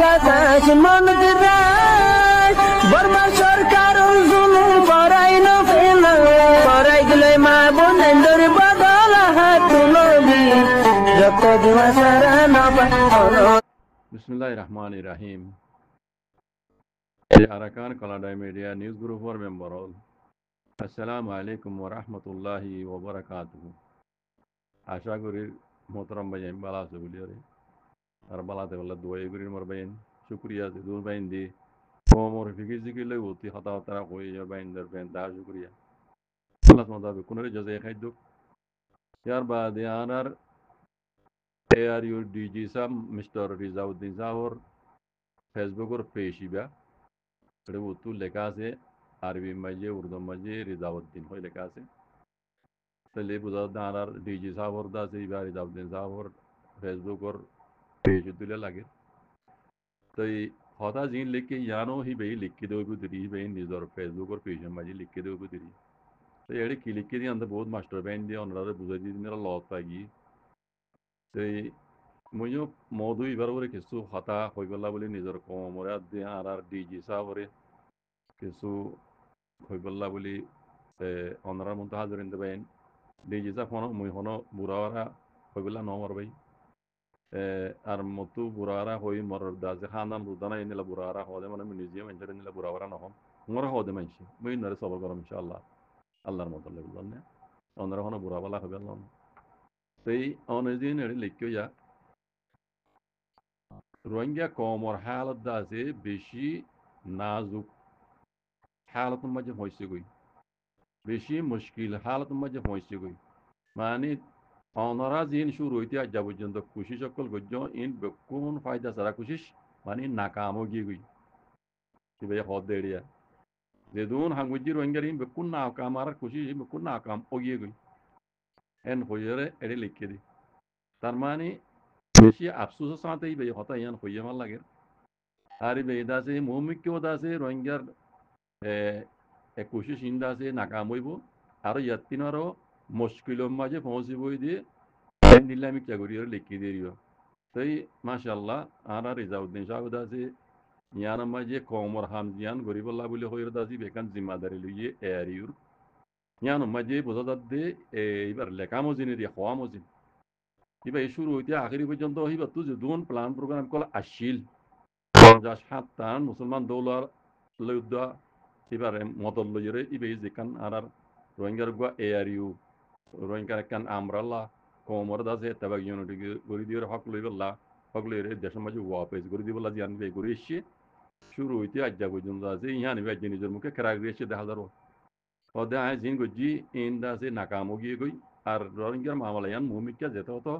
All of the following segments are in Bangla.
বাতাস মনত রায় বর্মা সরকার জুলুম করাই না ফেলা করাই গেলে মা বোনেদের বদল হাত তুলবি যত দিবা সারা না বিসমিল্লাহির রহমানির রহিম আরাকান কলাডাই মিডিয়া নিউজ গ্রুপর মেম্বার হল আসসালামু আলাইকুম ওয়া রাহমাতুল্লাহি ওয়া বারাকাতুহু আশা করি মোহতরম ভাই বালা আছে বলিয়ারে আর বালাতে বলা দোয়াই করি মোর বাইন শুকরিয়া যে দূর বাইন দি মোর ফিকি জিকি লই অতি হতা হতা কই বাইন দের বাইন দা শুকরিয়া আল্লাহ মাদাবে কোন রে জাযায়ে খাইদু ইয়ার বাদে আনার ARU DG সাম মিস্টার রিজাউদ্দিন সাহর ফেসবুকের পেশিবা এটা উত্তর লেখা আছে আরবি মাঝে উর্দু মাঝে রিজাউদ্দিন হয়ে লেখা আছে তাহলে বোঝা আর ডিজি সাহর দা আছে এবার রিজাউদ্দিন সাহর ফেসবুকর পেজ তুলে লাগে তো এই হতা জিন লিখে ইয়ানো হি বেই লিখে দেব দিরি বেই নিজর ফেসবুকর পেজ মাঝে লিখে দেব দিরি তো এড়ে কি লিখে দিয়ে আন্দার বহুত মাস্টার ব্যান্ড দিয়ে অনরা বুঝাই দিয়ে মেরা লস পাগি তো এই মইও মধু এবার করে কিছু হতা হয়ে গেলা বলে নিজর কমরে দিয়ে আর ডিজি সাহরে কিছু হয়ে গেলা বলে অনরার মধ্যে হাজার ইন্দে বাইন ডিজিসা ফোন মুই হনো বুড়াওয়ারা হয়ে গেলা নমর ভাই আর মতো বুড়াওয়ারা হই মর দাজে খানান রুদানা ইনিলা বুড়াওয়ারা হদে মানে মুই নিজে মানছে নিলা বুড়াওয়ারা নহম মোরা হদে মানছি মুই নরে সবর করম ইনশাআল্লাহ আল্লাহর মত লাগল না অনরা হনো বুড়াওয়ালা হবে আল্লাহ সেই অনজিন এর লিখিয়া রোহিঙ্গা কমর হালত দাজে বেশি নাজুক হালত মাঝে হইছে গই বেশি মুশকিল হালত মাঝে হইছে গই মানে অনরা জিন শুরু হইতে আজ পর্যন্ত খুশি সকল গজ্য ইন কোন ফায়দা সারা খুশিস মানে নাকাম গিয়ে গই তিবে হদ দেড়িয়া যেদুন হাঙ্গুজি রোহিঙ্গার ইন বেকুন নাকাম আর খুশি বেকুন নাকাম গিয়ে গই এন হইরে এড়ে লিখে দি তার মানে বেশি আফসোসের সাথে এই বে হতা ইয়ান হইয়া মাল লাগে আর এই বেদা আছে মুমিক্য দাসে রোহিঙ্গার কোশিশ ইন্দা আছে নাকাম হইব আর ইয়াতিনারও মুশকিলের মাঝে পৌঁছিবই দিয়ে নিলামিক চাকরির লিখি দিয়ে তাই মাশাআল্লাহ আর রিজাউদ্দিন সাহেব আছে ইয়ান মাঝে কমর হাম জিয়ান গরিবল্লাহ বলে হইর দাসি বেকান জিম্মাদারি লইয়ে এরিউর ইয়ান মাঝে বোঝা যাচ্ছে এইবার লেখা মজিনের হওয়া মজিন এবার শুরু হইতে আখেরি পর্যন্ত হইবার তো যে দুন প্ল্যান প্রোগ্রাম কল আসিল 50-60 মুসলমান দৌলার লইদা এবারে মদল লইরে ইবে যেখান আর রোহিঙ্গার গুয়া এআরইউ রোহিঙ্গার কান আমরাল্লাহ কমর দাসে তাবাক ইউনিটি গরি দিয়ে হক লইবল্লা হক লইরে দেশের মাঝে ওয়াপেস গরি দিবল্লা জিয়ান বে গরি এসে শুরু হইতে আজ্জা পর্যন্ত আছে ইহান বে নিজের মুখে খেরা গিয়েছে 10,000 ওদে আয় জিন গজি ইন দাসে নাকামো গিয়ে গই আর রোহিঙ্গার মামলা ইয়ান মুমিকা যেতে হতো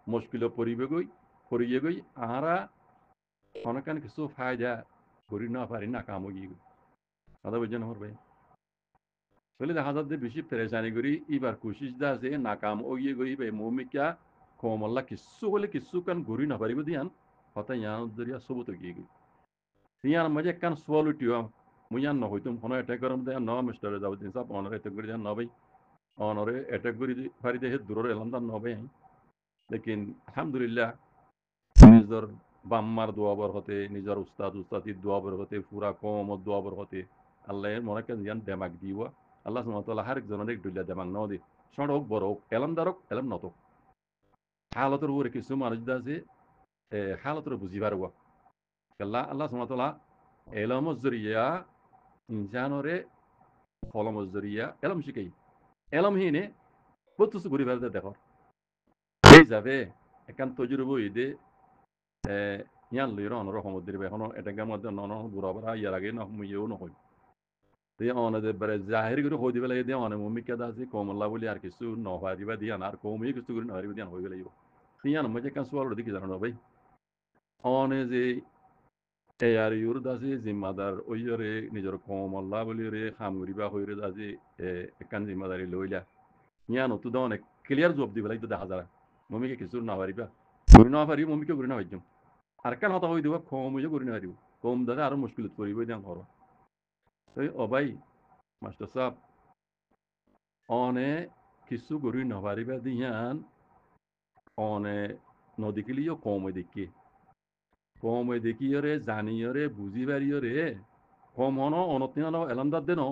মুশকিল পরিবে গই পরিয়ে গই আহারা অনেকান কিছু ফায়দা করি না পারি নাকামো গিয়ে গই কথা বুঝছেন আমার ভাই তাহলে দেখা যাচ্ছে বেশি পেরেশানি করি এবার কোশিশ দা আছে নাকাম ওগিয়ে গই বে মুমিকা কমল্লা কিছু বলে কিছু কান ঘুরি না পারিব দিয়ান হতা ইয়ান দরিয়া সবুত গিয়ে গই ইয়ান মাঝে কান সোয়াল উঠিও মুইয়ান ন হইতুম হনো অ্যাটাক করম দে ন মিস্টার দাউদ্দিন সাহেব অনরে অ্যাটাক করি দেন ন ভাই অনরে অ্যাটাক করি পারি দে দূরে এলাম দান ন ভাই লেকিন আলহামদুলিল্লাহ নিজর বাম্মার দোয়াবর হতে নিজর উস্তাদির দোয়াবর হতে পুরা কমত দোয়াবর হতে আল্লাহ মনে কেন ইয়ান দেমাক দিওয়া আল্লাহ সুবহানাহু ওয়া তাআলা হার একজনের এক দুইলা দেমাক নাও দি ছোট হোক বড় হোক এলম দারক এলম নতক হালতের উপরে কিছু মানুষ আছে হালতের বুঝিবার ওয়া আল্লাহ সুবহানাহু ওয়া তাআলা এলম জরিয়া ইনসানরে ফলম জরিয়া এলম শিখাই এলম হিনে বতুস ঘুরি ফেলতে দেখো এই যাবে একান তজুরব ইদে ইয়ান লইর অনর সমুদ্রের এখনো এটাকে মধ্যে নন বুড়াবরা ইয়ার আগে না মুইও নহয় দিয়ে অনেদের বারে জাহির করে হই দিবে লাগে দিয়ে অনেক মুমিকা দাসি কমল্লা বলি আর কিছু নহারিবা দিয়ান আর কমই কিছু করে নহারিবা দিয়ান হইবে লাগিব ইয়ান মধ্যে কান সোয়াল দেখি জানো ভাই অনে যে আর ইউর দাসি জিম্মাদার ওইরে নিজের কমল্লা বলি রে খামুরিবা হইরে দাসি একান জিম্মাদারি লইলা ইয়ান তো অনেক ক্লিয়ার জব দিবে লাগতো দেখা যায় মমিকে কিছু নহারিবা ঘুরি না পারি মমিকে ঘুরি না পাইছম আর কান হতা হই দিব কম হইয়া ঘুরি না পারিব কম দাদা আরো মুশকিলত পড়িব দিয়ান করো ও ভাই মাস্টার সাহেব অনে কিছু গরি নভারিবা দিয়ান অনে নদীকিলিও কম দেখি কমে দেখিয়রে জানিয়রে বুঝি পারিয়রে কম হন অনতিন এলান্দার দে ন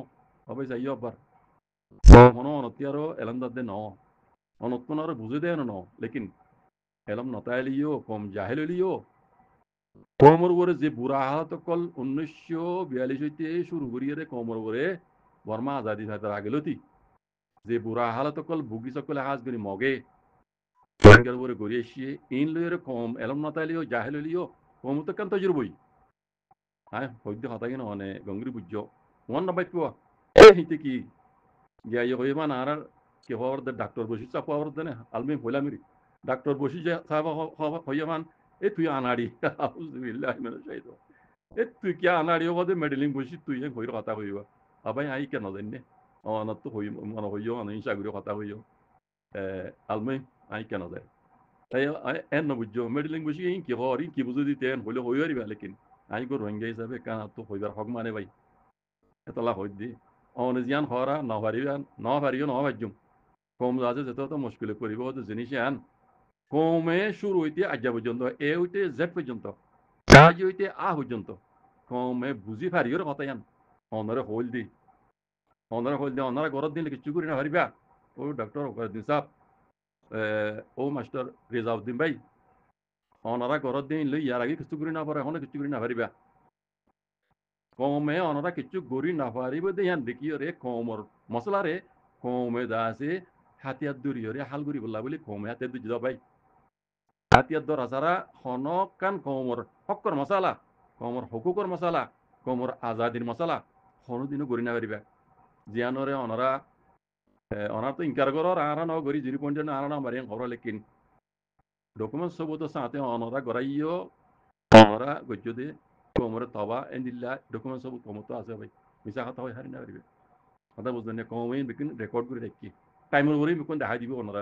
হবে যাই আবার কম হন অনতি আর এলান্দার দে ন অনতুন আর বুঝে দেয় ন লেকিন এলম নতাইলিও কম জাহেলিও কমর উপরে যে বুড়া হালত কল 1942 হইতে শুরু করিয়ে কমর উপরে বর্মা আজাদি হাতের আগেলতি যে বুড়া হালত কল বুগি সকলে হাজ করি মগে রোহিঙ্গার উপরে গড়িয়ে এসিয়ে ইন লইয়ের কম এলম নতাইলিও জাহেলিও কম তো কেন তজুর বই হ্যাঁ হইতে হতাই না অনে গঙ্গরি বুঝছ ওয়ান না বাইক হিতে কি গিয়ে হইবা না আর কে হওয়ার ডাক্তার বসি চাপ হওয়ার দেনে আলমি হইলা মেরি ডাক্তার বসি যে সাহেব হইয়া মান এ তুই আনাড়ি আউযুবিল্লাহি মিনাশ শাইতানির এ তুই কি আনাড়ি ওদে মেডেলিং বসি তুই হইর কথা হইবা আবাই আই কেন জানি অনত তো হই মন হইও আনি সাগুরি কথা হইও আলমি আই কেন যায় তাই এন বুঝছো মেডেলিং বসি কি হরি কি বুঝু দিতে হইলে হইয়ারিবা লেকিন আই গো রোহিঙ্গা হিসাবে কান তো হইবার হক মানে ভাই এতলা হই দি অনজিয়ান হরা নভারিবা নভারিও নভাজ্জুম কম আছে যেত তো মুশকিলে করিব তো জিনিস আন কমে শুরু হইতে আজ্ঞা পর্যন্ত এ হইতে জেড পর্যন্ত কাজ হইতে আ পর্যন্ত কমে বুঝি পারিওর কথা আন অনরে হইল দি অনরা গরত দিন কিছু করি না পারিবা ও ডক্টর দিন সাহেব ও মাস্টার রেজাউদ্দিন ভাই অনরা গরত দিন লই ইয়ার আগে কিছু করি না পারে এখন কিছু করি না পারিবা কমে অনরা কিছু গড়ি না পারিব দেয়ান দেখিও রে কমর মশলা রে কমে দাসে হাতিয়ার দূরিয়রে হাল গুড়ি বললা বলি কমে হাতিয়ার দুই ভাই হাতিয়ার দরা সারা হনকান কমর হক্কর মশালা কমর হকুকর মশালা কমর আজাদির মশালা হনো দিনও গড়ি না পারিবা জিয়ানরে অনরা অনার তো ইনকার করর আরা ন গড়ি জিরো পয়েন্ট আরা না মারিয়ান খবর লেকিন ডকুমেন্ট সব তো সাথে অনরা গড়াইও অনরা গজ্য দে কমরে তবা এন্দিল্লা ডকুমেন্ট সব কমতো আছে ভাই মিছা কথা হয় হারি না পারিবে কথা বুঝলেন না কমই বিকিন রেকর্ড করে রাখি টাইমের উপরেই বিকিন দেখা দিব অনরা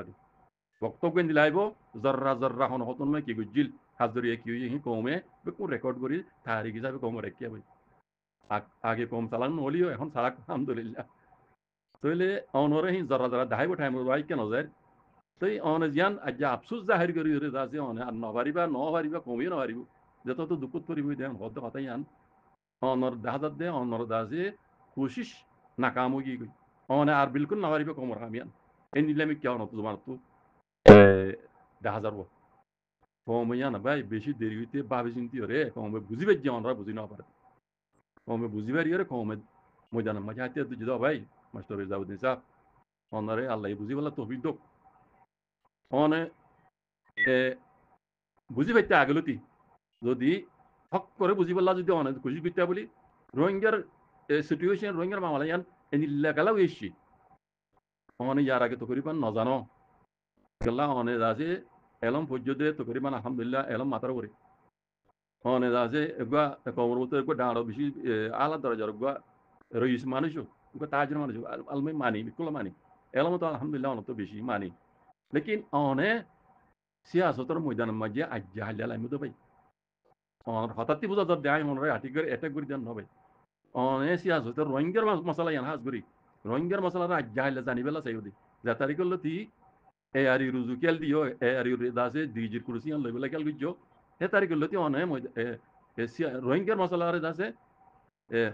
বক্তব্য দিলাইব জর্রা জর্রা হন হতন কি গুজিল হাজরিয়া কি হি কমে বিকিন রেকর্ড করি তারিখ হিসাবে কম রাখিয়া ভাই আগে কম চালানো হলিও এখন সারা আলহামদুলিল্লাহ তইলে অনরে হি জর্রা জর্রা দেখাইব টাইমের ভাই কেন যায় তই অন জিয়ান আজ আফসোস জাহির করি আছে অনে আর নভারিবা কমিও নভারিব যত তো দুঃখ করিব দেন হদ কথাই আন অনর দাহাদাত দে অনর দাসে কোশিশ নাকাম হয়ে গই অনে আর বিলকুল নভারিবা কমর আমিয়ান এই নিলামি কেউ নতো তোমার তো দেখা যাবো কমিয়া না ভাই বেশি দেরি হইতে ভাবি চিন্তি রে কমে বুঝিবে যে অনরা বুঝি না পারে কমে বুঝিবারি রে কমে ময়দান মাঝে হাতে তুই যাও ভাই মাস্টার রেজাউদ্দিন সাহেব অনরে আল্লাহ বুঝিবেলা তৌফিক দোক অনে বুঝি পাইতে আগলতি যদি হক করে বুঝি পারলা যদি অনেক খুশি করতে বলি রোহিঙ্গার সিচুয়েশন রোহিঙ্গার মামলা ইয়ান এনিল্লাকালাও এসছি অনে ইয়ার আগে তো করিবান নজানো গেলা অনে আছে এলম পর্যদে তো করিবান আলহামদুলিল্লাহ এলম মাতার করে অনে আছে এগুয়া কমর মতো এগুয়া ডাঁড়ো বেশি আলাদা দরজার এগুয়া রইস মানুষ এগুয়া তাজের মানুষ আলমাই মানি বিকুল মানি এলম তো আলহামদুলিল্লাহ অনেক তো বেশি মানি লেকিন অনে সিয়াসতর ময়দানের মাঝে আজ্ঞা হালিয়া লাইমু তো ভাই হঠাৎ বুঝা ধর দেয় মনে হাঁটি করে অ্যাটাক করে দেন হবে অনে সিয়াসত রোহিঙ্গার মশলা ইয়ান হাজ করি রোহিঙ্গার মশলার আজ্ঞা হাইলে জানি বেলা চাই ওদি যা তারিখ করলো তি এ আরি রুজু কেল দিও এ আরি দাসে ডিজির কুরসি আন লইবেলা কেল গুজো হে তারিখ করলো তি অনে রোহিঙ্গার মশলার দাসে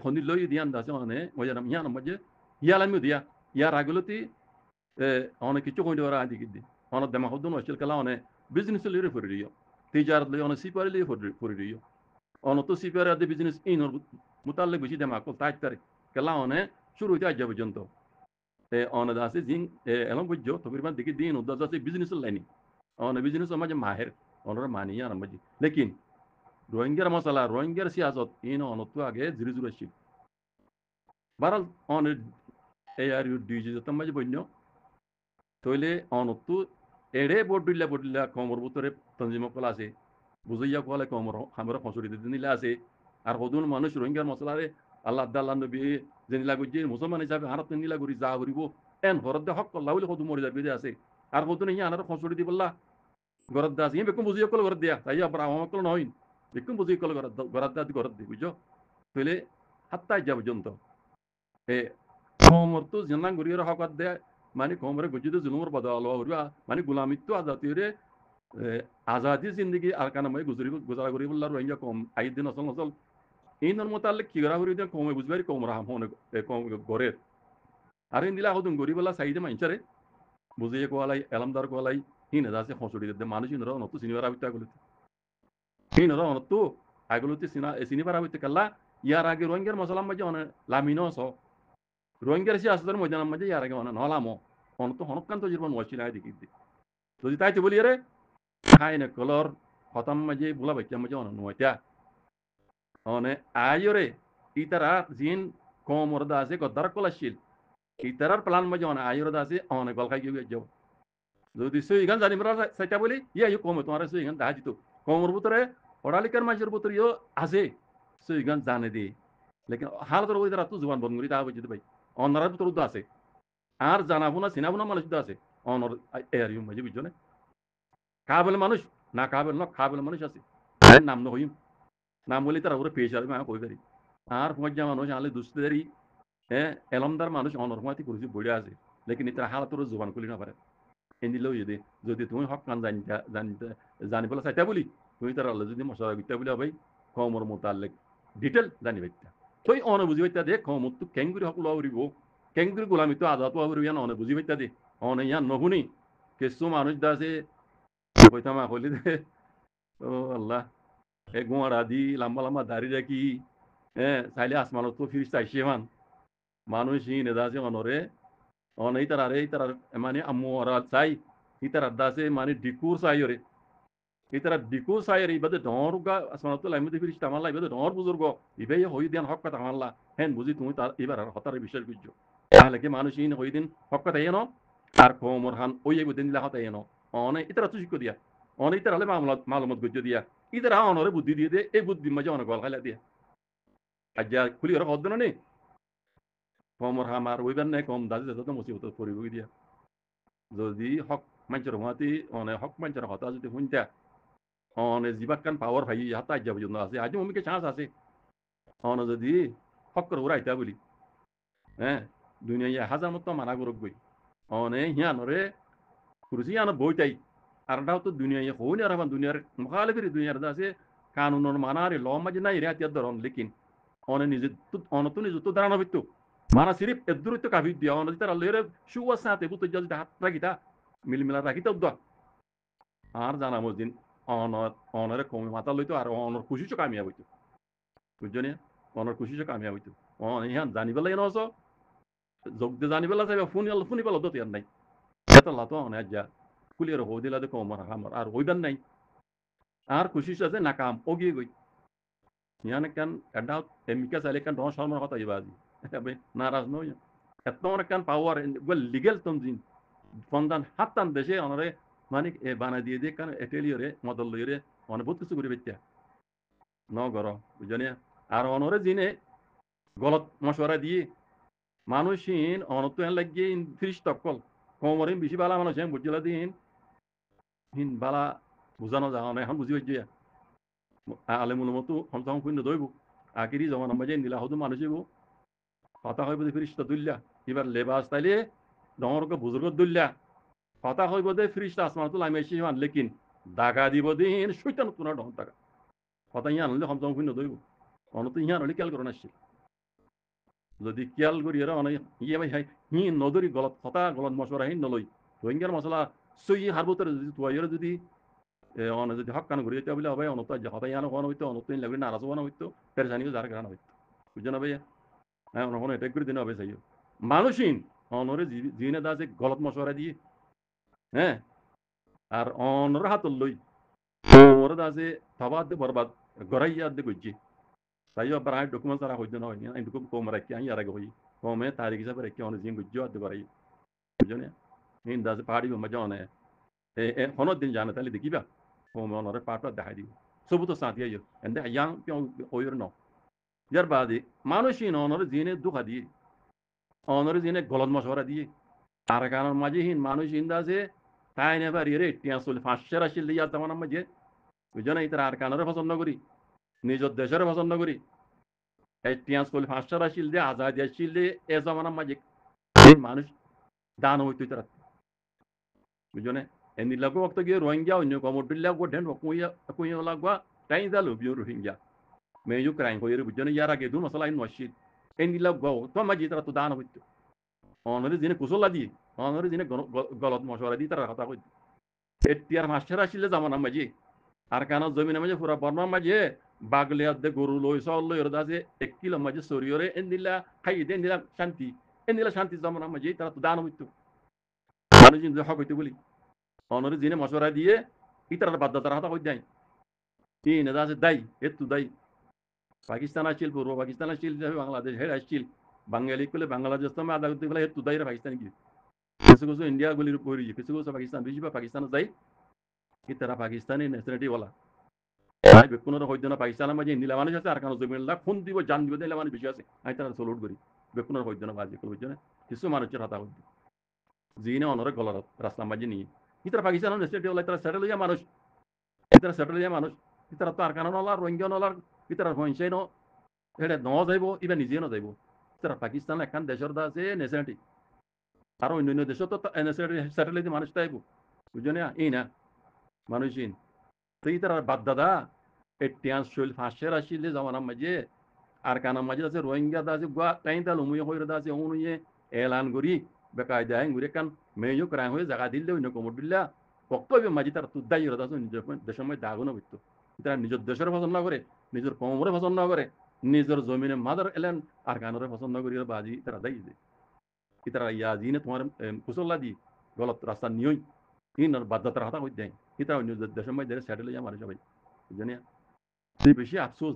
হনি লই দিয়ান দাসে অনে ময়দান ইয়ান মাঝে ইয়ালামি দিয়া ইয়ার আগলতি অনেক কিছু কইতে ওরা আদি কিদি অনেক দেমা হদুন হস্টেল কালা অনেক বিজনেস লিরে ফরি দিও তিজারত লই অনেক সিপারি লিরে ফরি দিও অনেক তো সিপারি আদি বিজনেস ইনর মুতাল্লিক বেশি দেমা কল তাই তারে কালা অনেক শুরু হইতে আজ পর্যন্ত অনেক আছে জিন এলম বুঝছো তকরিবান দেখি দিন উদ্দাস আছে বিজনেস লাইনি অনেক বিজনেস মাঝে মাহের অনরা মানিয়া আর মাঝে লেকিন রোহিঙ্গার মশলা রোহিঙ্গার সিয়াসত ইন অনেক তো আগে জিরো জিরো ছিল বারাল অনেক এই আর ইউ ডিজি যতম মাঝে বন্য তইলে অনতো এড়ে বডিল্লা কমর ভিতরে তঞ্জিম কল আছে বুঝাইয়া কলে কমর আমরা ফসরি দিতে নিলে আছে আর হদুন মানুষ রোহিঙ্গার মশলারে আল্লাহ আল্লাহ নবী জেনিলা গুজি মুসলমান হিসাবে হারত নিলা গুরি যা করিব এন ঘরত হক করলা বলে হদু মরে যাবে আছে আর হদুন ইয়া আনার ফসরি দি বললা ঘরত আছে ইয়ে বেকুম বুঝিয়া কল ঘরত দিয়া তাই আবার আমার কল নয় বেকুম বুঝিয়া কল ঘরত দি বুঝছো তইলে হাত্তা যা পর্যন্ত এ কমর তো জেনাং গুরির হকত দেয় মানে কমরে গজিতে জুলুমর বদল হরিবা মানে গুলামিত্ব আজাতিরে আজাদি জিন্দগি আর কানা মই গুজারা করি বললা রোহিঙ্গা কম আই দিন আসল আসল ইনর মোতাল্লিক কি করা হরি কমে বুঝবারি কম রাহাম হনে কম গরের আর ইন্দিলা হদুন গরি বলা সাইদে মাইনচারে বুঝিয়ে কোয়ালাই এলামদার কোয়ালাই হিনে দাসে খসড়ি দে মানুষ ইনরা অনত সিনিবার আবিতা গুলিতে হিনরা অনত আগুলোতে সিনিবার আবিতে কাল্লা ইয়ার আগে রোহিঙ্গার মশলাম মাঝে অনে লামিনো স রোহিঙ্গার সে আসদের মধ্যে মাঝে ইয়ার আগে অনে নলামো অনত হনকান্ত জীবন ওয়াচিনা দেখি যদি তাই বলি রে খাই না কলর হতাম মাঝে বুলা বাচ্চা মাঝে অনে নয়টা অনে আয়রে ইতারা জিন কম ওরদা আছে গদ্দার কলাশীল ইতারার প্লান মাঝে অনে আয়রদা আছে অনে গলখাই গিয়ে যাও যদি সুইগান জানিবার সাইটা বলি ইয়া ইউ কমে তোমার সুইগান দেখা যেত কমর ভিতরে পড়ালিকার মানুষের ভিতরে ইও আছে সুইগান জানে দি লেকিন হালতর ওই তারা তো জবান বন্ধ করি তা বুঝতে ভাই অনার ভিতর তো আছে আর জানাবো না চিনাবো না মানুষ তো আছে অনর এর ইউ মাঝে বুঝছো না কাবেল মানুষ না কাবেল না কাবেল মানুষ আছে নাম ন হইম নাম বলি তারা ওরা পেশ আসবে আমি কই পারি আর পঞ্জা মানুষ আলে দুস্তেরি এলমদার মানুষ অনর মাতি করেছি বইয়া আছে লেকিন তারা হালতর জবান খুলি না পারে এনিলেও যদি তুমি হক কান জানি বলে চাইতা বলি তুমি তার আল্লাহ যদি মশলা বিদ্যা বলে ভাই কমর মোতালেক ডিটেল জানি বাইতা তই অনে বুঝি বাইতা দে কমত তো কেঙ্গুরি হক লওরিব কেঙ্গুরি গোলামি তো আজাদ হওয়ার ইয়ান অনে বুঝি বাইতা দে অনে ইয়ান নহুনি কিছু মানুষ দাসে কইতামা কইলি দে ও আল্লাহ এ গোয়াড়া দি লম্বা লম্বা দাড়ি রাখি চাইলে আসমানত তো ফিরিস্তা আইসে মান মানুষ ই নেদাসে অনরে অন এই তার মানে আম্মু ওরা চাই ইতার দাসে মানে ডিকুর চাইরে ইতারা ডিকুর চাইরে ইবাদে ডর গা আসমানত লাইমতে ফিরিস তামাল্লা ইবাদে ডর বুজুর্গ ইবে হই দেন হক কথা তামাল্লা হেন বুঝি তুমি তার এবার হতারে বিশ্বাস বুঝছো তাহলে কি মানুষ ইন হই দিন হক কথা এনো আর কোমর হান ওই বুদিন দিলা হতা এনো অনে ইতারা তুই শিখো দিয়া অনে ইতারা হলে মালুমত গুজ্জো দিয়া ইতারা অনরে বুদ্ধি দিয়ে দে এই বুদ্ধি মাঝে অনেক গল খাইলা দিয়া আজ্জা খুলি ওরা হদ না নে কমর হামার ওইবার নাই কম দাদি দাদা মুসিবত পড়িব দিয়া যদি হক মানুষের হওয়াতে অনে হক মানুষের হতা যদি শুনতা অনে জিবাকান পাওয়ার ভাই হাতা আজ্জা পর্যন্ত আছে আজ মমিকে চান্স আছে অনে যদি হক করে ওরা আইতা বলি দুনিয়া হাজার মতো মানা করক বই অনে হিয়ানরে কুরসি হিয়ান বইটাই আর তো দুনিয়া হই না রাবান দুনিয়ার মুখালিফের দুনিয়ার আছে কানুনের মানারে ল মাঝে নাই রে আতিয়ার ধরন লেকিন অনে নিজে অনত নিজে তো দাঁড়ানো হইতো মানা সিরিফ এদুর তো কাভি দিয়া অনে তার লেরে শুয়া সাথে বুতো যদি হাত রাখিতা মিলমিলা রাখিতা উদ্দা আর জানা মদিন অনরে কমে মাথা লইতো আর অনর খুশিও কামিয়াব হইতো বুঝছো না অনর খুশিও কামিয়াব হইতো অন ইহান জানিবেলা এন আস যোগ দিয়ে জানিবেলা চাইবে ফুনি পেলা তো ইয়ার নাই এটা লাতো অনে আজ্জা কুলিয়ার হো দিলা দেখো আমার আমার আর হইবার নাই আর খুশি আছে না কাম ওগিয়ে গই ইয়ান কেন এডা এমিকা চাইলে কেন রস শর্মার কথা ইবাজি নারাজ নই এত অনেক কেন পাওয়ার লিগেল তমজিন ফন্দান হাত্তান দেশে অনরে মানে বানা দিয়ে দিয়ে কারণ এটেলিয়রে মদল লইরে অনেক বহুত কিছু করে বেচা ন গর বুঝনি আর অনরে জিনে গলত মশওয়ারা দিয়ে মানুষহীন অনত লাগিয়ে ফিরিস তকল কমরিন বেশি বালা মানুষ বুঝলা দিন হিন বালা বুঝানো যা এখন বুঝি হইছে আলেমুল মতো হমসাম শূন্য দইব আকিরি জমান মাঝে নীলা হতো মানুষ কথা হইব ফিরিস্তা দুল্লা এবার লেবাস তাইলে ডরকে বুজুর্গ দুল্লা কথা হইব দে ফিরিস্তা আসমান লাইম এসে মান লেকিন দাগা দিব দিন শৈতান তোনা ডন টাকা কথা ইয়া আনলে হমসাম শূন্য দইব অনত ইয়া আনলে খেয়াল করে আসছে যদি খেয়াল করি এরা অনেক ইয়ে ভাই হি নদরি গলত কথা গলত মশলা হিন নলই রোহিঙ্গার মশলা সই হারবতের যদি তুয়াইয়ের যদি অনে যদি হক কান ঘুরে যেতে বলে হবে অনত হতাই আনো হওয়ানো হইতো অনত লাগবে নারাজ হওয়ানো হইতো পেরেশানিও যার কারণ হইতো বুঝছো না ভাইয়া হ্যাঁ অন্য এটা করে দিন হবে চাইও মানুষহীন অনরে জিনে দা যে গলত মশলা দিয়ে হ্যাঁ আর অনর হাতল লই ওরে দা যে থবাদ দে বরবাদ গরাইয়া দে গজ্জি তাইও আবার আই ডকুমেন্ট সারা হইতো না হইনি আই ডকুমেন্ট কম রাখি আই আর আগে হই কমে তারিখ হিসাবে রাখি অনেক জিন গজ্জি আদে গরাই বুঝছো না হিন দা যে পাহাড়ি মজা অনে হনর দিন জানে তাহলে দেখিবা কমে অনরে পাটা দেখাই দিব সবু তো সাথী আইও এন্ডে ইয়াং ওইর ন যার বাদে মানুষহীন অনরে জিনে দুঃখা দিয়ে অনরে জিনে গলত মশওয়ারা দিয়ে তার কারণ মাঝে হিন মানুষহীন দা যে তাই নেবার ইরে টিয়া চলে 500 আসিল দিয়া তেমন মাঝে বুঝছো না ইতার আর কানরে পছন্দ করি নিজের দেশের পছন্দ করি এই টিয়া চলে 500 আসিল দিয়ে আজাদ আসিল দিয়ে এ জমানার মাঝে মানুষ দান হইতো তারা বুঝছো না এনি লাগো ওক্ত গিয়ে রোহিঙ্গা অন্য কমোডিল্লা গো ঢেন কুইয়া কুইয়া লাগবা টাইম দা লুবিও রোহিঙ্গা মে ইউক্রাইন কইরে বুঝনে ইয়ারা গে দু মসলা ইন মসজিদ এনি লাগো তো মাজি তারা তো দান হইতো অনরে দিনে কুসলা দি অনরে দিনে গলত মশওয়ারা দি তারা কথা কইতো এটিয়ার মাস্টার আসলে জামানা মাঝি আর কানো জমিনে মাঝে পুরা বর্মা মাঝে বাগলে আদে গরু লই সল লই রদা যে 1 কিলো মাঝে সরিয়রে এন্দিলা খাই দে এন্দিলা শান্তি জামানা মাঝে তারা তো দান হইতো মানুষ যে হক হইতো বলি অনরে দিনে মশওয়ারা দিয়ে ইতার বাদ্দা তারা কথা কই দেয় তিন দা যে দাই এতু দাই পাকিস্তান আসছিল পূর্ব পাকিস্তান আসছিল বাংলাদেশ হেড আসছিল বাঙালি কলে বাংলাদেশ তো আদা করতে গেলে এতু দাইরা পাকিস্তান কি কিছু কিছু ইন্ডিয়া গুলির পরি কিছু কিছু পাকিস্তান বেশিরভাগ পাকিস্তান যাই কি তারা পাকিস্তানি ন্যাশনালিটি বলা তাই বেকুনের হইতো না পাকিস্তানের মাঝে ইন্দিলা মানুষ আছে আর কারণ জমিল্লা খুন দিব জান দিব দিলে মানুষ বেশি আছে আমি তারা সলুট করি বেকুনের হইতো না বাজে করবো না কিছু মানুষের হাতা হইতো জিনে অনরে গলার রাস্তা মাঝে নিয়ে কি তারা পাকিস্তানের ন্যাশনালিটি বলা তারা সেটেল হইয়া মানুষ তারা সেটেল হইয়া মানুষ কি তারা তো আর কারণ নলার রোহিঙ্গা নলার কি তারা হইছে ন এটা ন যাইব ইবা নিজে ন যাইব তারা পাকিস্তান এখন দেশের দা আছে ন্যাশনালিটি আর অন্য দেশও তো সেটেল হইতে মানুষ তাইব বুঝছো না এই না মানুষিন তুই তার বাদ দাদা এটিয়ান শৈল ফাঁসের আসলে জামানার মাঝে আর কানার মাঝে আছে রোহিঙ্গা দা আছে গুয়া টাইম তাল মুয়ে হইরে দা আছে অনুয়ে এলান করি বেকায়দা হ্যাঁ ঘুরে কান মেয়ে ক্রাই হয়ে জায়গা দিলে অন্য কমর দিলা বক্তব্য মাঝে তার তুদ্দাই হয়ে আছে নিজের দেশের মধ্যে দাগুনো বুঝতো তারা নিজের দেশের পছন্দ করে নিজের কমরে পছন্দ করে নিজের জমিনে মাদার এলেন আর কানরে পছন্দ করি বাজি তারা দাই যে তারা ইয়া জিনে তোমার কুসল্লা দি গলত রাস্তা নিয়ই ইনার বাধ্যতার হাতা হয়ে দেয় এটা অন্য দেশের মধ্যে সেটেল হয়ে আমার সবাই জানিয়া বেশি আফসোস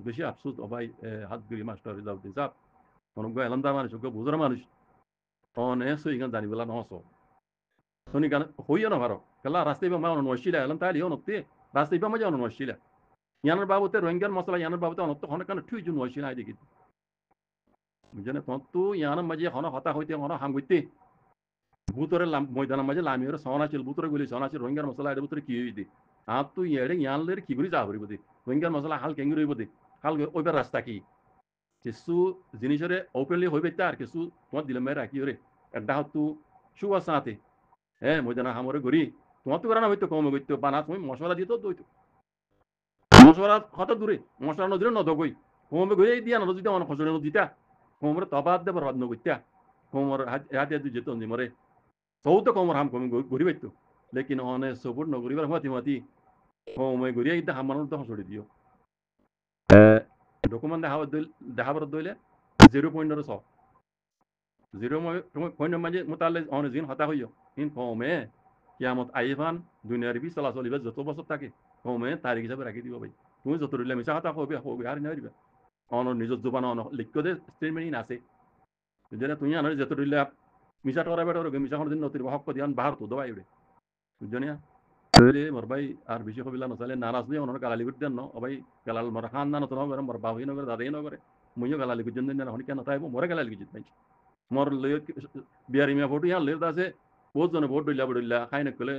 ভাই হাত গুড়ি মাস্টার রিজাউদ্দিন সাহেব অনেক এলামদার মানুষ বুঝার মানুষ অনেক সইগান জানি বলা নহস শনি গান হইও না ভারো কেলা রাস্তায় বা মানুষ নশিলা এলাম তাই লিও নক্তি রাস্তায় বা মজা নশিলা ইয়ানোর বাবুতে রোহিঙ্গার মশলা ইয়ানোর বাবুতে অনত হনে কারণে ঠুই জুন নশিলা দেখি বুঝলেন তন্তু ইয়ানোর মাঝে হন হতা হইতে হন হাম হইতে ভূতরে ময়দানের মাঝে লামিওর সন আছিল ভূতরে গুলি সন আছিল রোহিঙ্গার মশলা এর ভূতরে কি হইতে আর তুই এড়ে ইয়ানলের কি করে যা হরিব দে রোহিঙ্গার মশলা হাল কেঙ্গি রইব দে হাল ওইবার রাস্তা কি কিছু জিনিসের ওপেনলি হইবে আর কিছু তোমার দিলে মেয়েরা কি রে একটা হতো শুয়া সাথে হ্যাঁ ময়দানা হামরে ঘুরি তোমার তো করানো হইতো কম হইতো বানা তুমি মশলা দিত দইতো মশলা হঠাৎ দূরে মশলা নদীরে নদগই কমে ঘুরে দিয়া নদ দিতে অনেক ফসলের নদীটা কোমরে তবাদ দেবার বাদ নগইতা কোমর হাতে যেত মরে সৌতো কোমর হাম কমে ঘুরি পাইতো লেকিন অনে সবুর নগরিবার মাতি কমে ঘুরিয়া ইদা হামানোর তো হসড়ি দিও ডকুমেন্ট দেখাবার দইলে 0.6 0.0 মাঝে মোতালে অনে জিন হতা হইও ইন কমে কিয়ামত আইফান দুনিয়ার বি চলাচল ইবা যত বছর থাকে কমে তারিখ হিসাবে রাখি দিব ভাই তুমি যত রইলে মিছা হতা হবে আর না অন নিজের জোবান অন লিখ দে স্টেটমেন্ট আছে যেন তুই আনার যত রইলে মিছা টরা বেড়া মিছা কোনো দিন নতির হক দিয়ান বাহার তো দবাই উড়ে বুঝছো না তাহলে মোর ভাই আর বেশি কবিলা নচালে নারাজ দিয়ে অনর গালালি করতে দেন ভাই গালাল মোর খান না নতুন হবে মোর বাবুই নগরে দাদাই নগরে মুইও গালালি করছেন দিন না হনিকা নতাইব মোরে গালালি করছেন ভাই মোর লই বিয়ারি মিয়া ফটো ইয়ান লের আছে বহুত জনে বহুত ডইলা খাই না কলে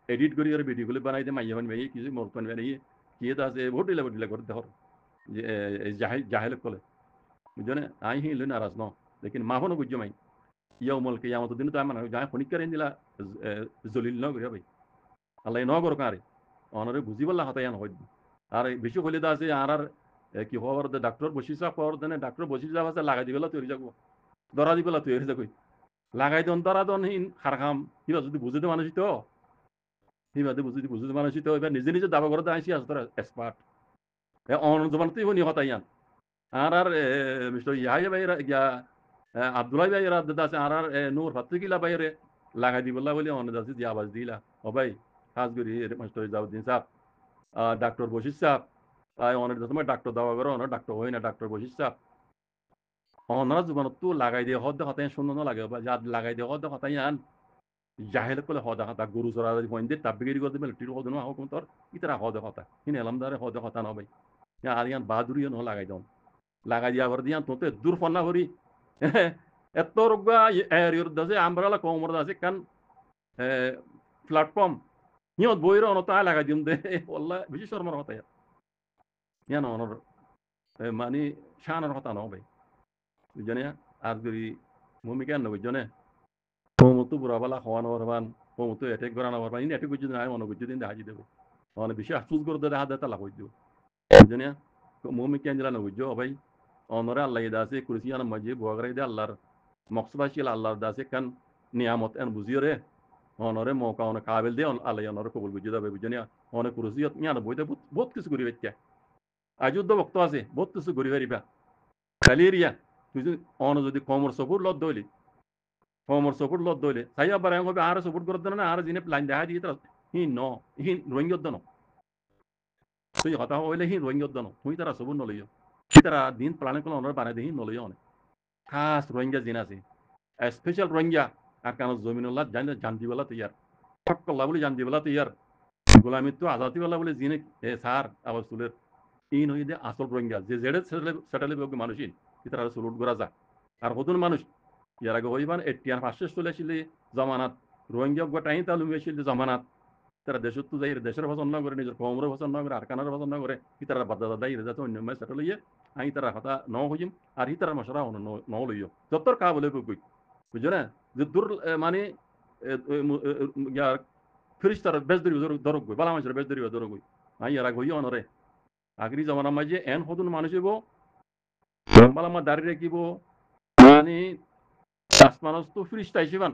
এডিট করি আর ভিডিও গুলো বানাই দে মাইয়া বান ভাই কিছু মোর কোন বানাই কি এটা আছে বহুত ডইলা করে দেখো যে জাহেল কলে বুঝছো না আই হি লই নারাজ ন লেকিন মাফনো বুঝছো মাই ইয়াউমুল কিয়ামত দিন তো আমার যা খনিকার দিলা জলিল ন করিয়া ভাই আল্লাহ ন করো কারে অনরে বুঝি বললা হতায়ান হয় আর বেশি হলে আছে আর কি খবর ডাক্তার বসি চা খবর দেনে ডাক্তার বসি যাব আছে লাগাই দিবেলা তৈরি যাব দরা দিবেলা তৈরি যাকই লাগাই দন দরা দন হিন খার খাম কিবা যদি বুঝিতে মানুষ তো হিবাদে বুঝিতে মানুষ তো এবার নিজে নিজে দাবা করতে আইসি আছে তোরা এক্সপার্ট অন জবানতেই হনি হতায়ান আর মিস্টার ইয়াহিয়া ভাই ইয়া আব্দুল্লাহ ভাই দাদা আছে আর নূর ফাতিকিলা ভাইরে লাগাই দিবলা বলে অনেক আছে যে আওয়াজ দিলা ও ভাই খাসগরি মাস্টার জাউদ্দিন সাহেব ডাক্তার বশির সাহেব অনেক সময় ডাক্তার দাওয়া করো অনেক ডাক্তার হয় না ডাক্তার বশির সাহেব অনারা জীবনত তো লাগাই দিয়ে হদ হতাই শূন্য লাগে বা যা লাগাই দিয়ে হদ হতাই আন জাহেল কলে হদ হতা গরু চড়া হইন দিয়ে তাবিগিরি করতে মিলিটারি হদ না হোক তোর ইতারা হদ হতা কিনে এলামদারে হদ হতা না ভাই আর ইয়ান বাহাদুরি ন লাগাই দাও লাগাই দিয়া ভর দিয়া তোতে দূর ফন্না করি এত রোগা এর দাসে আমরালা কমর দাসে কান প্ল্যাটফর্ম হিয়ত বইর অনত লাগাই দিম দে ওল্লা বেশি শর্মার কথা ইয়ান অনর মানে শানের কথা ন ভাই বুঝনে আর যদি ভূমিকা ন বুঝনে কমতো বুড়াবালা খাওয়ানো হরবান ও তো অ্যাটাক করা না পারবা ইন অ্যাটাক করছি না মনে করছি দিন হাজি দেবো মানে বেশি আফসোস করে দেয় হাত দেয় তালা করে দেবো বুঝছেন মুমি কেন দিলা না বুঝছো ভাই অনরে আল্লাহ দাসে কুরসিয়ান মাঝে বগরাই দে আল্লাহর মকসদ ছিল আল্লাহর দাসে কান নিয়ামত এন বুঝিও রে অনরে মৌকা অনেক কাবিল দিয়ে আল্লাহ অনরে কবুল বুঝিয়ে দেবে বুঝছেন অনেক কুরসিয়ত নিয়ে আনা বইতে বহুত কিছু করি বেচা আজুদ্দ বক্ত আছে বহুত কিছু করি পারিবা খালি এরিয়া তুই অন যদি কমর সপুর লত দইলি কমর সপুর লত দইলে তাই আবার এমন হবে আর সপুর করে দেন না আর জিনে লাইন দেখা দিয়ে হি ন হি রোহিঙ্গদ ন তুই কথা হইলে হি রোহিঙ্গদ ন তুই তারা সবুর নলইয় তুই তারা দিন প্লানে কোনো অনর বানাই দিয়ে নলইয় অনেক খাস রোহিঙ্গা জিন আছে স্পেশাল রোহিঙ্গা আর কেন জমিনুল্লাহ জানি জানদিবেলা তৈয়ার ফকল্লা বলে জানদিবেলা তৈয়ার গোলামির তো আজাদিওয়ালা বলে জিনে সার আবার চুলের ইন হয়ে দিয়ে আসল রোহিঙ্গা যে জেডে সেটালে মানুষই তারা সুলুট করা যায় আর হতুন মানুষ ইয়ার আগে হইবান এটিয়ার পাশে চলে আসলে জমানাত রোহিঙ্গা গোটাই তালু আসলে জমানাত তারা দেশত তো যাই দেশের পছন্দ করে নিজের কমরে পছন্দ করে আর কানার পছন্দ করে হি তারা বাদা দাদাই যাতে অন্য মেয়ে সেটা লইয়ে আমি তারা কথা ন হইম আর হি তারা মশরা ন লইয় যতর কা বলে কই বুঝছো না যে দূর মানে ইয়ার ফিরিস্তার বেশ ধরক গই বালা মানুষের বেশ ধরক গই আমি ইয়ার আগে হইয় অনরে আগরি জমানার মাঝে এন হতুন মানুষ হইব বালামা দাঁড়িয়ে রাখিব মানে আসমানত তো ফিরিস্তা হিসেবান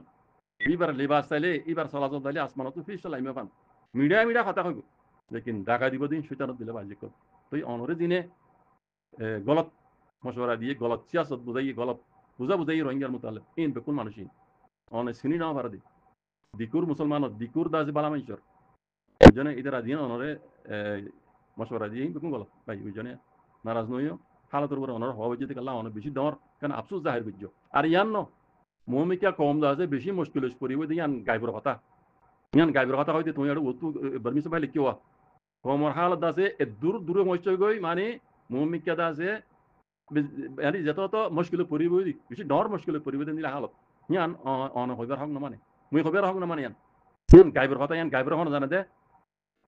এবার লেবাস চাইলে এবার চলাচল চাইলে আসমানত তো ফিরিস্তা লাইমে পান মিডিয়া কথা কইব লেকিন ডাকা দিব দিন শৈতানত দিলে বাজি কর তুই অনরে দিনে গলত মশওয়ারা দিয়ে গলত সিয়াসত বুঝাই গলত বুঝাই রোহিঙ্গার মোতালে ইন বেকুন মানুষই অনে চিনি না পারা দি দিকুর মুসলমানত দিকুর দাস বালা মানুষের বুঝনে ইদারা দিন অনরে মশওয়ারা দিয়ে বেকুন গলত ভাই বুঝনে নারাজ নইও হালতের উপর অনর হওয়া যদি আল্লাহ অনেক বেশি দর কেন আফসোস জাহির বুঝছ আর ইয়ান ন মৌমিকা কম দাসে বেশি মুশকিল পড়িব ইয়ান গাইবর কথা ইয়ান গাইবর কথা হইতে তুমি আর ওতু বর্মিস ভাই লিখিও কমর হালত দাসে দূরে মস্ত গই মানে মৌমিকা দাসে yani যত তো মুশকিল পড়িব বেশি ডর মুশকিল পড়িব দিলে হালত ইয়ান অন হইবার হক না মানে মুই হইবার হক না মানে ইয়ান ইয়ান গাইবর কথা ইয়ান গাইবর হন জানে দে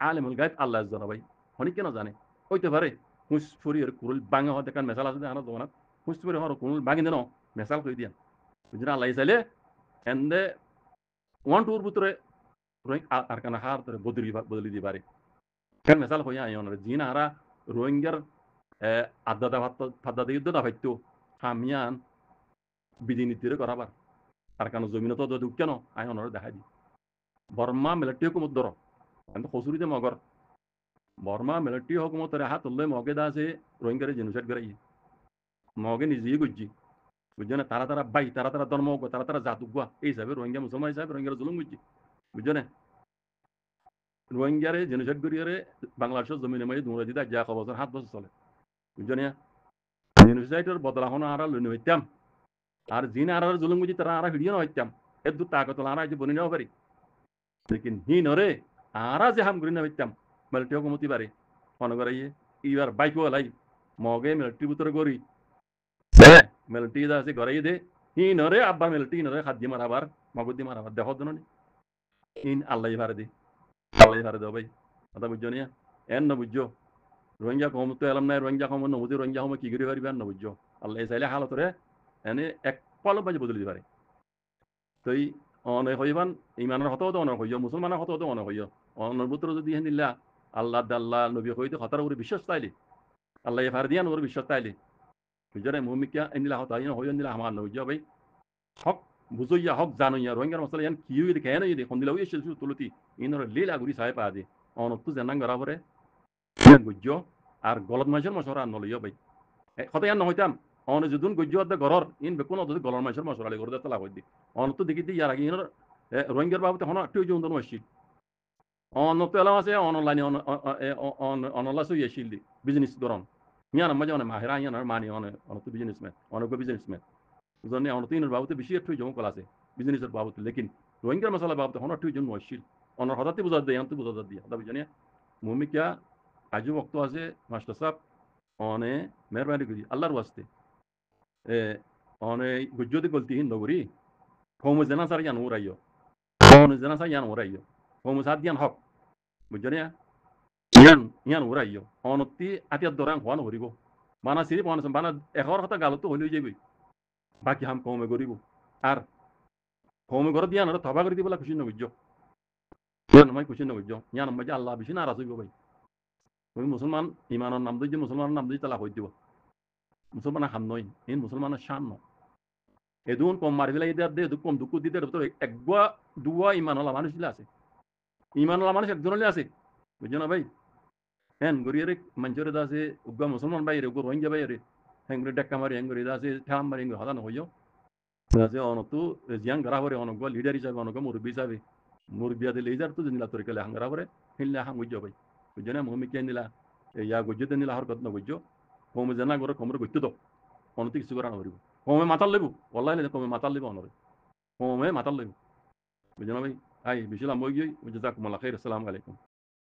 আলিমুল গায়ব আল্লাহ জানে ভাই হনি কেন জানে হইতে পারে মুসফুরির কুরুল বাঙা হতে কান মেসাল আছে জানা দোনা মুসফুরি হর কুরুল বাঙি দেন মেসাল কই দিয়ান বুঝনা আল্লাহ চাইলে এন্ডে ওয়ান টুর ভিতরে আর কানা হার ধরে বদলি দি পারে কেন মেসাল হইয়া আইন জিনা হারা রোহিঙ্গার আদাদা ফাদাদা যুদ্ধ না ভাইতো হামিয়ান বিধিনীতিরে করাবার আর কানো জমিনত তো দুঃখ কেন আইন অনরে দেখা দি বর্মা মিলিটারি হুকুমত ধর কিন্তু খসুরিতে মগর বর্মা মিলিটারি হুকুমতের হাত উল্লে মগে দাসে রোহিঙ্গারে জেনোসাইড করাই মগে নিজেই গুজি বুঝছো না তারা বাই তারা ধর্ম তারা জাতুগুয়া এই হিসাবে রোহিঙ্গা মুসলমান হিসাবে রোহিঙ্গার জুলুম বুঝছি বুঝছো না রোহিঙ্গারে জেনোসাইড করিয়ারে বাংলাদেশের জমিনে মাঝে দুমরা দিতে যা বছর 7 বছর চলে বুঝছো না জেনোসাইডের বদলা হন আর লইনে হইতাম আর জিন আর জুলুম বুঝি তারা আর হিডিও না হইতাম এর দু তাকত আর যে বনি নেওয়া পারি লেকিন হি নরে আর যে হাম করি না হইতাম মিলিটারি হুকুমতি পারে মনে করাইয়ে এইবার বাইকও লাই মগে মিলিটারি ভিতরে করি মিলিটারি আছে গড়াই দে হি নরে আব্বা মিলিটারি নরে খাদ্য মারাবার মগদি মারাবার দেখো দন ইন আল্লাহ ভারে দি আল্লাহ ভারে দাও ভাই কথা বুঝছো না এন না বুঝছো রোহিঙ্গা কম তো এলাম নাই রোহিঙ্গা কম নবুদি রোহিঙ্গা কম কি করি পারিবে না বুঝছো আল্লাহ চাইলে হালতরে এনে এক পলক বাজে বদলি দিতে পারে তই অনে হইবান ইমানের হতো তো অনর হইয় মুসলমানের হতো তো অনর হইয় অনর ভিতরে যদি হেন দিলা আল্লাহ দাল্লাহ নবী হইতে হতার উপরে বিশ্বাস তাইলি আল্লাহ ভার দিয়ান উপরে বিশ্বাস তাইলি বুঝরে মুমিকা এনিলা হতা ইন হইয় নিলা আমার নবী ভাই হক বুঝইয়া হক জানুইয়া রোহিঙ্গার মশলা ইয়ান কি হইলে কেন হইলে কোন দিলা হইছে তুলতি ইনর লীলা গুরি সাহেব আদি অনত তো জানাং বরাবরে ইয়ান বুঝছো আর গলত মানুষের মশরা নলইয় ভাই হতা ইয়ান নহইতাম অন যদুন গজ্জুয়াদ গরর ইন বেকুন অত গলর মানুষের মশরা লাগর দে তালা হইদি অন তো দেখি ইয়ার আগে ইনর রোহিঙ্গার বাবুতে হন একটু জন দন হইছি অন তো এলাম আছে অনলাইনে অনলাইন হইছিল দি বিজনেস গরন ইয়ান মাঝে অনেক মাহেরা ইয়ান মানি অন তো বিজনেসম্যান অনেক বিজনেসম্যান জন্য অন তো ইনর বাবুতে বেশি একটু জন কল আছে বিজনেসের বাবুতে লেকিন রোহিঙ্গার মশলা বাবুতে হন একটু জন হইছিল অনর হঠাৎই বুঝা দেয় অন্ত বুঝা দিয়া দাবি জানিয়া মুমিকা আজও বক্ত আছে মাস্টার সাহেব অনে মেহরবানি করি আল্লাহর ওয়াস্তে অনে গুজ্জতি গলতি হিন নগরী কৌম জানা সার ইয়ান উড়াইও কৌম জানা সার ইয়ান উড়াইও কৌম সার ইয়ান হক বুঝছো না ইয়ান উড়াইও অনতি আতিয়ার দরাং হওয়ান হরিব বানা সিরি বানা এখর কথা গালত হইলে যাবি বাকি হাম কৌমে গরিব আর কৌমে ঘর দিয়া না থবা করে দিবলা খুশি না বুঝছো yan mai kushin no jo yan ma Allah bi shina rasu go bai ওই মুসলমান ইমানের নাম দিয়ে মুসলমানের নাম দিয়ে তালা হয়ে দিব মুসলমান হাম নয় এই মুসলমানের শান ন এদুন কম মারি ফেলে এদের দে কম দুঃখ দিতে একগুয়া দুয়া ইমানওয়ালা মানুষ আছে ইমানওয়ালা মানুষ একজনলে আছে বুঝছো না ভাই হ্যাঁ গরিয়ারে মঞ্চরে দাসে উগ্গা মুসলমান বাইরে উগ্র রোহিঙ্গা বাইরে হ্যাঁ করে ডাক্কা মারি হ্যাঁ করে দাসে ঠাম মারি হ্যাঁ হাদানো হইও দাসে অনতু জিয়াং গরা করে অনগ্বা লিডার হিসাবে অনগ্বা মুরব্বী হিসাবে মুরব্বিয়াতে লেজার তো জিনিলা তোর কেলে হাঙ্গরা করে হিললে হাং বুঝছো ভাই বুঝছো না মহমি কে নিলা ইয়া গুজ্জতে নিলা হর কত না বুঝছো কমে জানা করে কমরে গুজ্জো তো অনতি কিছু করা না করিব কমে মাতাল লেবু ওল্লাই লে কমে মাতাল লেবু অনরে কমে মাতাল লেবু বুঝছো না ভাই আই বিশাল মই গই জাযাকুমুল্লাহ খাইর আসসালামু আলাইকুম